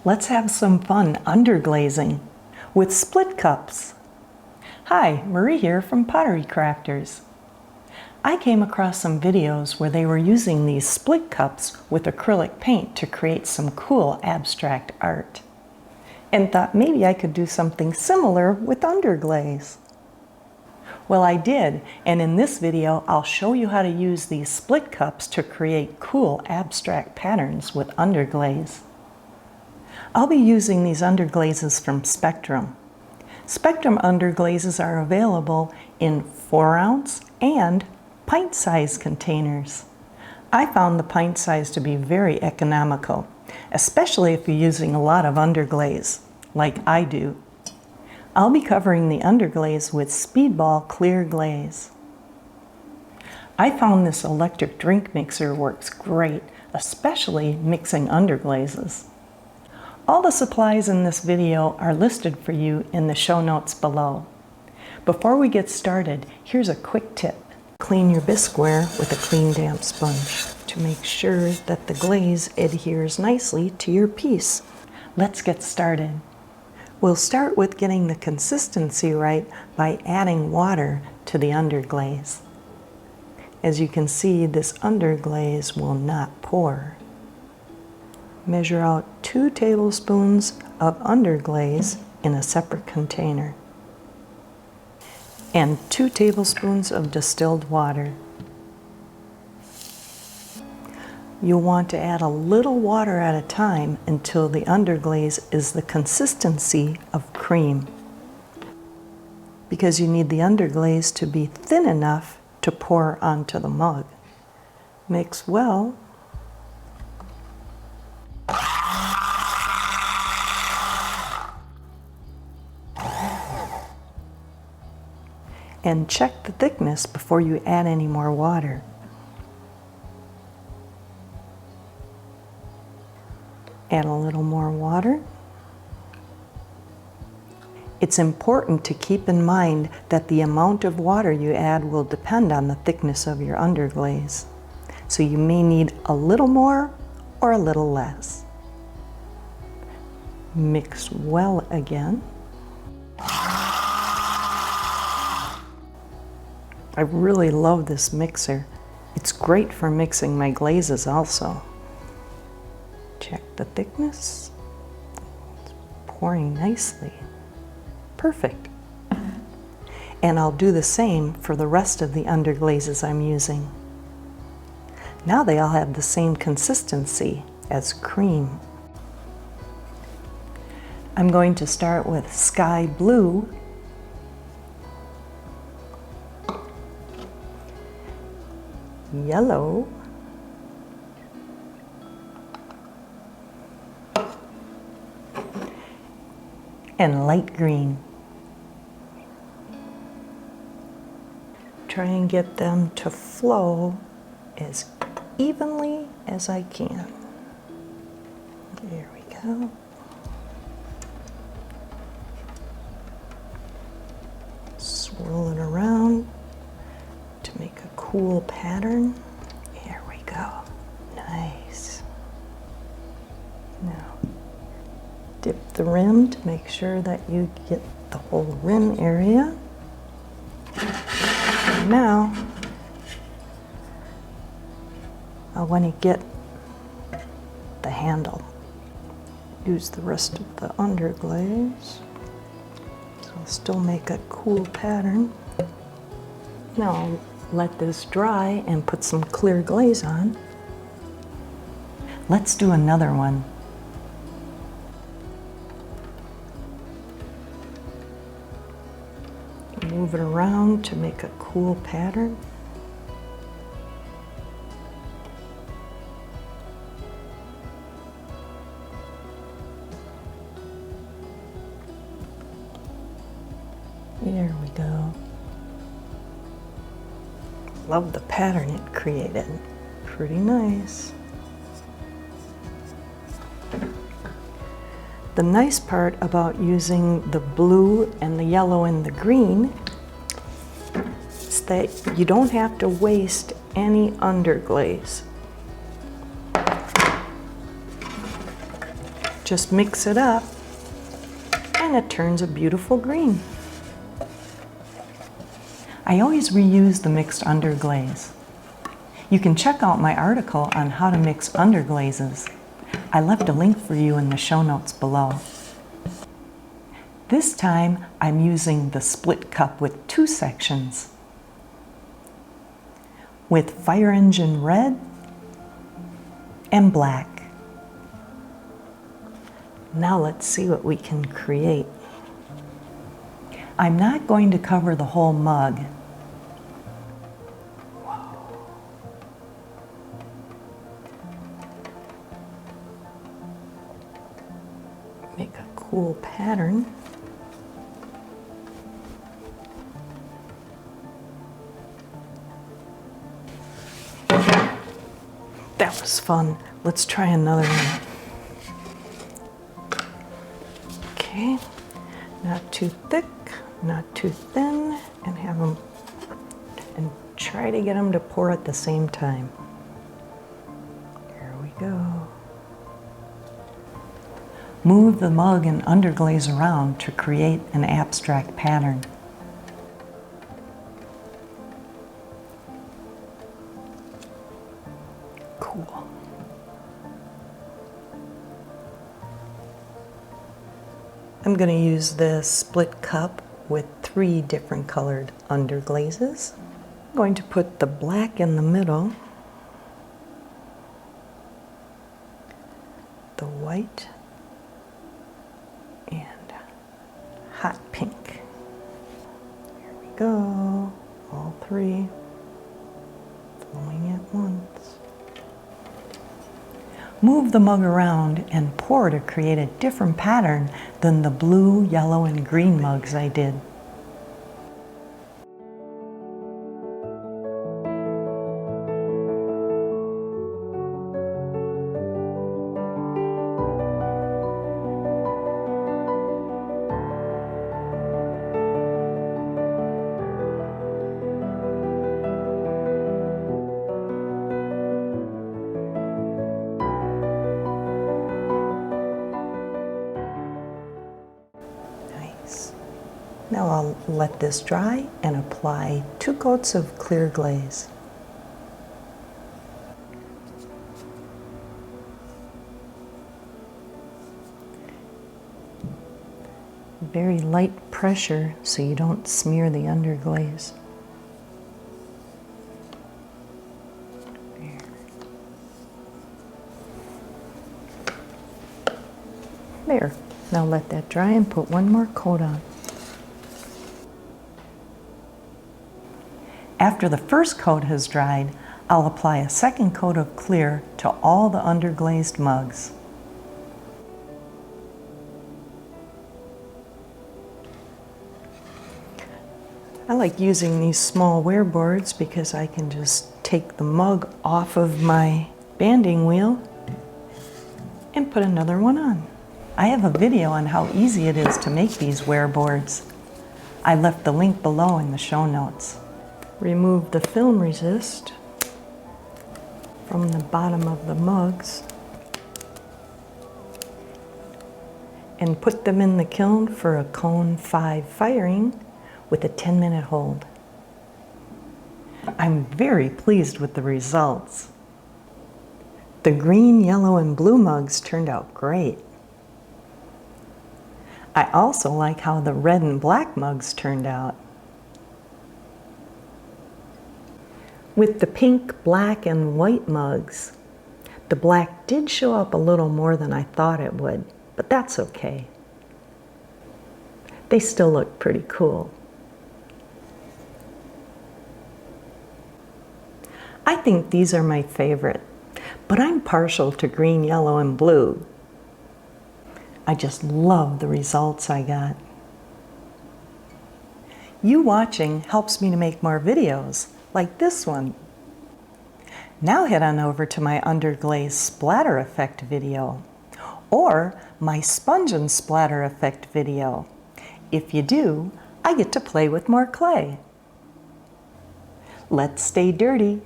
Let's have some fun underglazing with split cups. Hi, Marie here from Pottery Crafters. I came across some videos where they were using these split cups with acrylic paint to create some cool abstract art, and thought maybe I could do something similar with underglaze. Well, I did, and in this video I'll show you how to use these split cups to create cool abstract patterns with underglaze. I'll be using these underglazes from Spectrum. Spectrum underglazes are available in 4-ounce and pint-sized containers. I found the pint size to be very economical, especially if you're using a lot of underglaze, like I do. I'll be covering the underglaze with Speedball Clear Glaze. I found this electric drink mixer works great, especially mixing underglazes. All the supplies in this video are listed for you in the show notes below. Before we get started, here's a quick tip. Clean your bisqueware with a clean damp sponge to make sure that the glaze adheres nicely to your piece. Let's get started. We'll start with getting the consistency right by adding water to the underglaze. As you can see, this underglaze will not pour. Measure out 2 tablespoons of underglaze in a separate container and 2 tablespoons of distilled water. You'll want to add a little water at a time until the underglaze is the consistency of cream, because you need the underglaze to be thin enough to pour onto the mug. Mix well. And check the thickness before you add any more water. Add a little more water. It's important to keep in mind that the amount of water you add will depend on the thickness of your underglaze. So you may need a little more or a little less. Mix well again. I really love this mixer. It's great for mixing my glazes also. Check the thickness. It's pouring nicely. Perfect. And I'll do the same for the rest of the underglazes I'm using. Now they all have the same consistency as cream. I'm going to start with sky blue, yellow, and light green. Try and get them to flow as evenly as I can. There we go. Swirl it around to make a cool pattern. Here we go. Nice. Now, dip the rim to make sure that you get the whole rim area. And now, I want to get the handle. Use the rest of the underglaze. So I'll still make a cool pattern. Now I'll let this dry and put some clear glaze on. Let's do another one. Move it around to make a cool pattern. There we go. Love the pattern it created. Pretty nice. The nice part about using the blue and the yellow and the green is that you don't have to waste any underglaze. Just mix it up and it turns a beautiful green. I always reuse the mixed underglaze. You can check out my article on how to mix underglazes. I left a link for you in the show notes below. This time I'm using the split cup with 2 sections, with fire engine red and black. Now let's see what we can create. I'm not going to cover the whole mug. Make a cool pattern. That was fun. Let's try another one. Okay, not too thick, not too thin, and have them, and try to get them to pour at the same time. There we go. Move the mug and underglaze around to create an abstract pattern. Cool. I'm going to use this split cup with 3 different colored underglazes. I'm going to put the black in the middle, the white, and hot pink. Here we go, all 3 flowing at once. Move the mug around and pour to create a different pattern than the blue, yellow, and green mugs I did. Now I'll let this dry and apply 2 coats of clear glaze. Very light pressure so you don't smear the underglaze. There. Now let that dry and put 1 more coat on. After the first coat has dried, I'll apply a 2nd coat of clear to all the underglazed mugs. I like using these small wear boards because I can just take the mug off of my banding wheel and put another one on. I have a video on how easy it is to make these wear boards. I left the link below in the show notes. Remove the film resist from the bottom of the mugs and put them in the kiln for a cone 5 firing with a 10-minute hold. I'm very pleased with the results. The green, yellow, and blue mugs turned out great. I also like how the red and black mugs turned out. With the pink, black, and white mugs, the black did show up a little more than I thought it would, but that's okay. They still look pretty cool. I think these are my favorite, but I'm partial to green, yellow, and blue. I just love the results I got. You watching helps me to make more videos like this one. Now head on over to my underglaze splatter effect video or my sponge and splatter effect video. If you do, I get to play with more clay. Let's stay dirty